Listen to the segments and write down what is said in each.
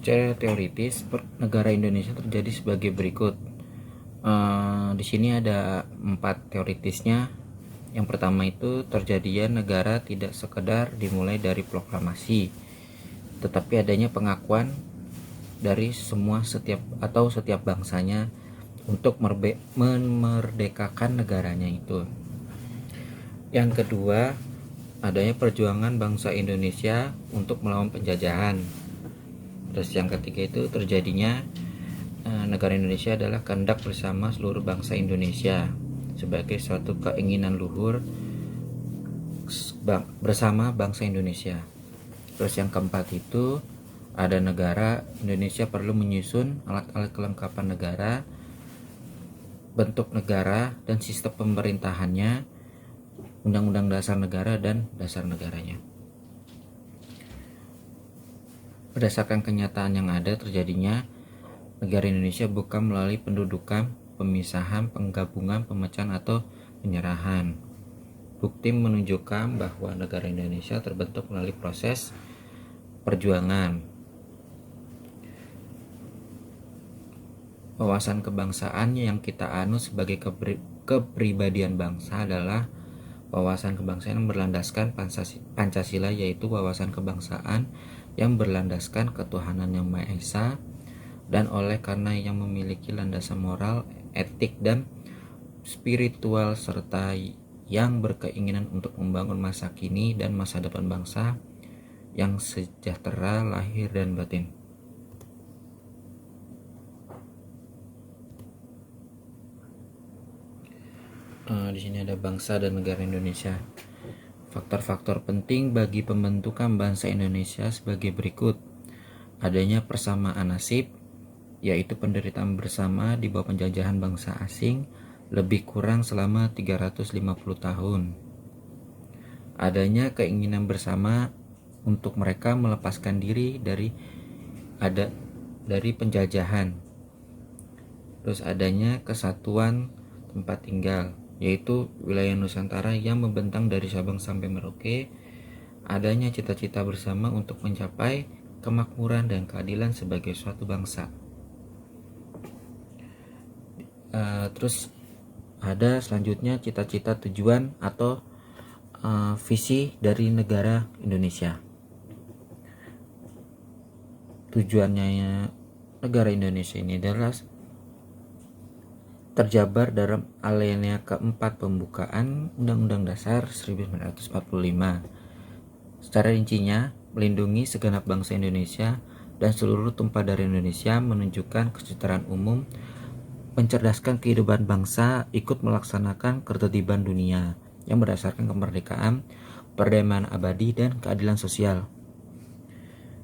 Secara teoritis, negara Indonesia terjadi sebagai berikut. Di sini ada 4 teoritisnya. Yang pertama itu terjadinya negara tidak sekedar dimulai dari proklamasi, tetapi adanya pengakuan dari setiap bangsanya untuk memerdekakan negaranya itu. Yang kedua, adanya perjuangan bangsa Indonesia untuk melawan penjajahan. Terus yang ketiga itu terjadinya negara Indonesia adalah kehendak bersama seluruh bangsa Indonesia sebagai suatu keinginan luhur bersama bangsa Indonesia. Terus yang keempat itu ada negara Indonesia perlu menyusun alat-alat kelengkapan negara, bentuk negara dan sistem pemerintahannya, undang-undang dasar negara dan dasar negaranya. Berdasarkan kenyataan yang ada, terjadinya negara Indonesia bukan melalui pendudukan, pemisahan, penggabungan, pemecahan, atau penyerahan. Bukti menunjukkan bahwa negara Indonesia terbentuk melalui proses perjuangan. Wawasan kebangsaan yang kita anut sebagai kepribadian bangsa adalah wawasan kebangsaan yang berlandaskan Pancasila, yaitu wawasan kebangsaan yang berlandaskan ketuhanan yang Maha Esa, dan oleh karena yang memiliki landasan moral, etik, dan spiritual, serta yang berkeinginan untuk membangun masa kini dan masa depan bangsa yang sejahtera lahir dan batin. Di sini ada bangsa dan negara Indonesia. Faktor-faktor penting bagi pembentukan bangsa Indonesia sebagai berikut. Adanya persamaan nasib, yaitu penderitaan bersama di bawah penjajahan bangsa asing lebih kurang selama 350 tahun. Adanya keinginan bersama untuk mereka melepaskan diri dari penjajahan. Terus adanya kesatuan tempat tinggal, yaitu wilayah Nusantara yang membentang dari Sabang sampai Merauke. Adanya cita-cita bersama untuk mencapai kemakmuran dan keadilan sebagai suatu bangsa. Terus ada selanjutnya cita-cita, tujuan atau visi dari negara Indonesia. Tujuannya negara Indonesia ini adalah terjabar dalam alinea keempat pembukaan Undang-Undang Dasar 1945. Secara rincinya, melindungi segenap bangsa Indonesia dan seluruh tumpah darah Indonesia, menunjukkan kesejahteraan umum, mencerdaskan kehidupan bangsa, ikut melaksanakan ketertiban dunia yang berdasarkan kemerdekaan, perdamaian abadi, dan keadilan sosial.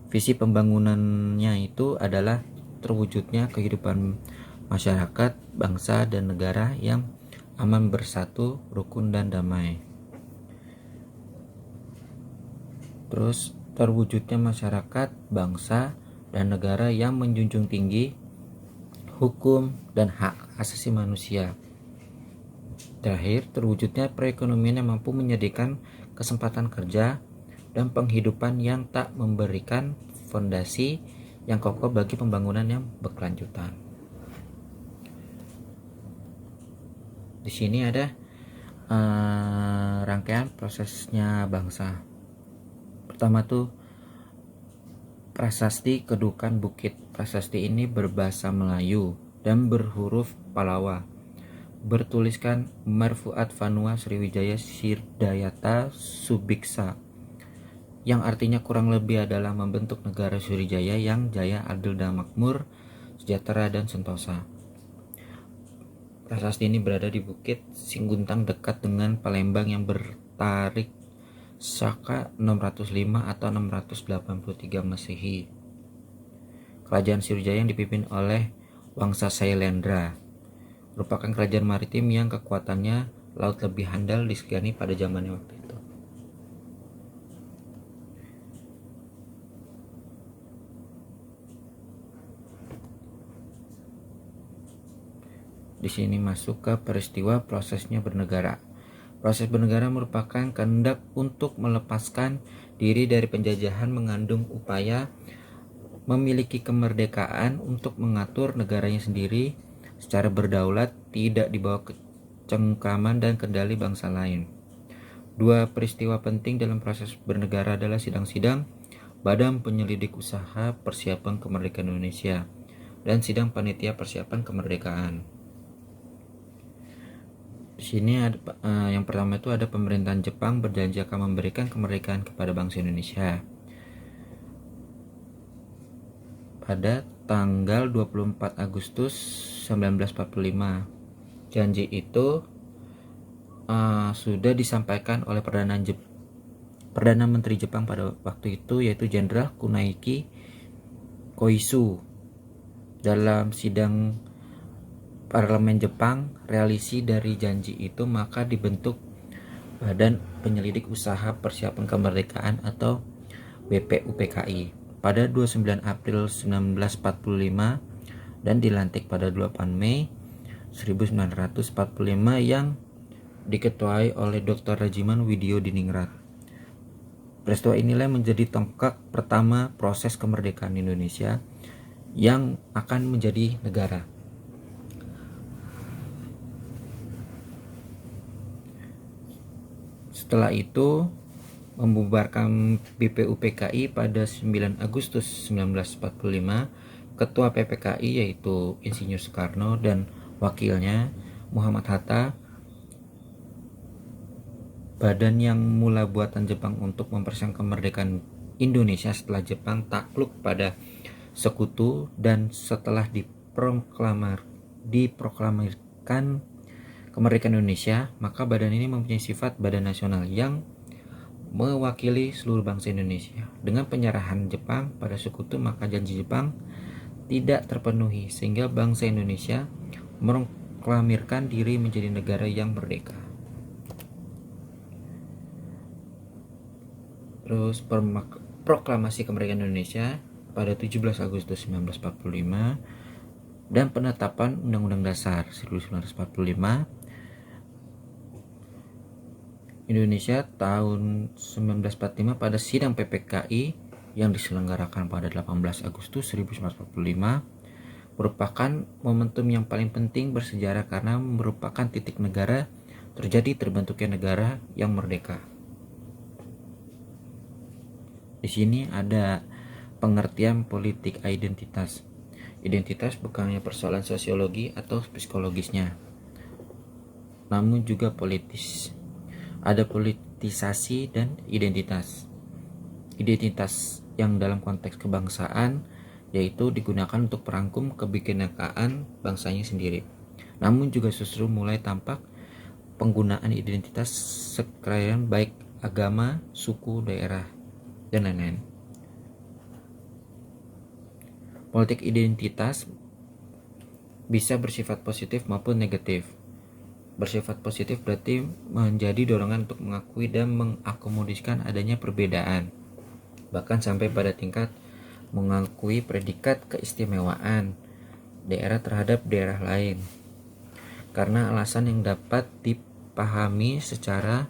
Visi pembangunannya itu adalah terwujudnya kehidupan masyarakat, bangsa, dan negara yang aman, bersatu, rukun, dan damai. Terus terwujudnya masyarakat, bangsa, dan negara yang menjunjung tinggi hukum dan hak asasi manusia. Terakhir, terwujudnya perekonomian yang mampu menyediakan kesempatan kerja dan penghidupan yang tak memberikan fondasi yang kokoh bagi pembangunan yang berkelanjutan. Di sini ada rangkaian prosesnya bangsa. Pertama tuh prasasti Kedukan Bukit. Prasasti ini berbahasa Melayu dan berhuruf Palawa. Bertuliskan Marfuat Vanua Sriwijaya Sirdayata Subiksa, yang artinya kurang lebih adalah membentuk negara Sriwijaya yang jaya, adil, dan makmur, sejahtera, dan sentosa. Prasasti ini berada di Bukit Singguntang dekat dengan Palembang yang bertarik Saka 605 atau 683 Masehi. Kerajaan Sriwijaya yang dipimpin oleh Wangsa Sailendra merupakan kerajaan maritim yang kekuatannya laut lebih handal disegani pada zamannya waktu itu. Di sini masuk ke peristiwa prosesnya bernegara. Proses bernegara merupakan kehendak untuk melepaskan diri dari penjajahan, mengandung upaya memiliki kemerdekaan untuk mengatur negaranya sendiri secara berdaulat, tidak di bawah cengkraman dan kendali bangsa lain. Dua peristiwa penting dalam proses bernegara adalah sidang-sidang Badan Penyelidik Usaha Persiapan Kemerdekaan Indonesia dan sidang Panitia Persiapan Kemerdekaan. Di sini ada, yang pertama itu ada pemerintahan Jepang berjanji akan memberikan kemerdekaan kepada bangsa Indonesia pada tanggal 24 Agustus 1945. Janji itu sudah disampaikan oleh Perdana Menteri Jepang pada waktu itu, yaitu Jenderal Kunaiki Koizu. Dalam sidang Parlemen Jepang, realisi dari janji itu, maka dibentuk Badan Penyelidik Usaha Persiapan Kemerdekaan atau BPUPKI pada 29 April 1945 dan dilantik pada 8 Mei 1945 yang diketuai oleh Dr. Rajiman Widyodiningrat. Peristiwa inilah menjadi tonggak pertama proses kemerdekaan Indonesia yang akan menjadi negara. Setelah itu membubarkan BPUPKI pada 9 Agustus 1945, Ketua PPKI yaitu Insinyur Soekarno dan wakilnya Muhammad Hatta, badan yang mula buatan Jepang untuk mempersiapkan kemerdekaan Indonesia setelah Jepang takluk pada Sekutu dan setelah diproklamirkan kemerdekaan Indonesia, maka badan ini mempunyai sifat badan nasional yang mewakili seluruh bangsa Indonesia. Dengan penyerahan Jepang pada Sekutu, maka janji Jepang tidak terpenuhi sehingga bangsa Indonesia memproklamirkan diri menjadi negara yang merdeka. Terus proklamasi kemerdekaan Indonesia pada 17 Agustus 1945 dan penetapan Undang-Undang Dasar 1945 Indonesia tahun 1945 pada sidang PPKI yang diselenggarakan pada 18 Agustus 1945 merupakan momentum yang paling penting bersejarah karena merupakan titik negara terbentuknya negara yang merdeka. Di sini ada pengertian politik identitas. Identitas bukannya persoalan sosiologi atau psikologisnya, namun juga politis. Ada politisasi dan identitas. Identitas yang dalam konteks kebangsaan yaitu digunakan untuk merangkum kebinekaan bangsanya sendiri. Namun juga justru mulai tampak penggunaan identitas sekalian baik agama, suku, daerah, dan lain-lain. Politik identitas bisa bersifat positif maupun negatif. Bersifat positif berarti menjadi dorongan untuk mengakui dan mengakomodasikan adanya perbedaan, bahkan sampai pada tingkat mengakui predikat keistimewaan daerah terhadap daerah lain karena alasan yang dapat dipahami secara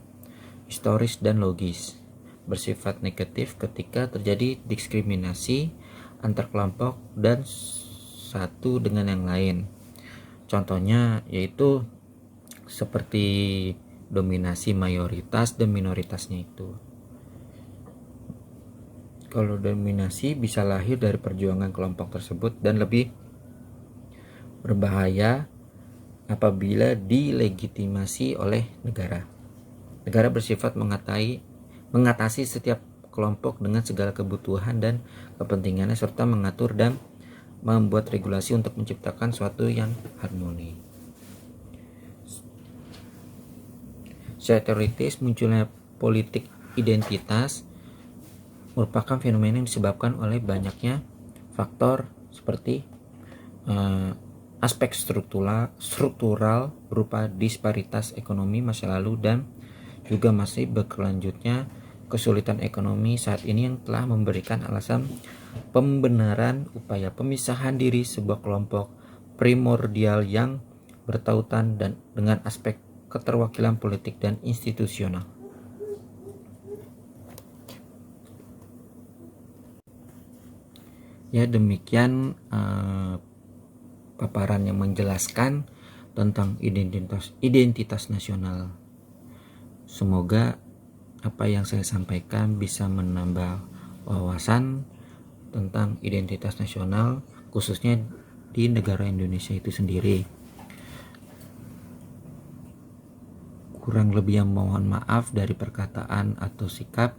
historis dan logis. Bersifat negatif ketika terjadi diskriminasi antar kelompok dan satu dengan yang lain. Contohnya yaitu seperti dominasi mayoritas dan minoritasnya itu. Kalau dominasi bisa lahir dari perjuangan kelompok tersebut dan lebih berbahaya apabila dilegitimasi oleh negara. Negara bersifat mengatasi setiap kelompok dengan segala kebutuhan dan kepentingannya serta mengatur dan membuat regulasi untuk menciptakan suatu yang harmoni. Secara teoritis, munculnya politik identitas merupakan fenomena yang disebabkan oleh banyaknya faktor seperti aspek struktural berupa disparitas ekonomi masa lalu dan juga masih berkelanjutnya kesulitan ekonomi saat ini yang telah memberikan alasan pembenaran upaya pemisahan diri sebuah kelompok primordial yang bertautan dan dengan aspek keterwakilan politik dan institusional. Ya, demikian paparan yang menjelaskan tentang identitas nasional. Semoga apa yang saya sampaikan bisa menambah wawasan tentang identitas nasional, khususnya di negara Indonesia itu sendiri. Kurang lebih yang mohon maaf dari perkataan atau sikap.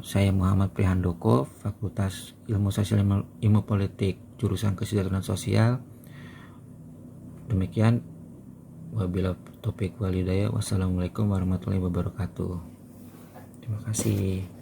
Saya Muhammad Prihandoko, Fakultas Ilmu Sosial Ilmu Politik, jurusan Kesejahteraan Sosial. Demikian, wabillahi taufiq wal hidayah. Wassalamualaikum warahmatullahi wabarakatuh. Terima kasih.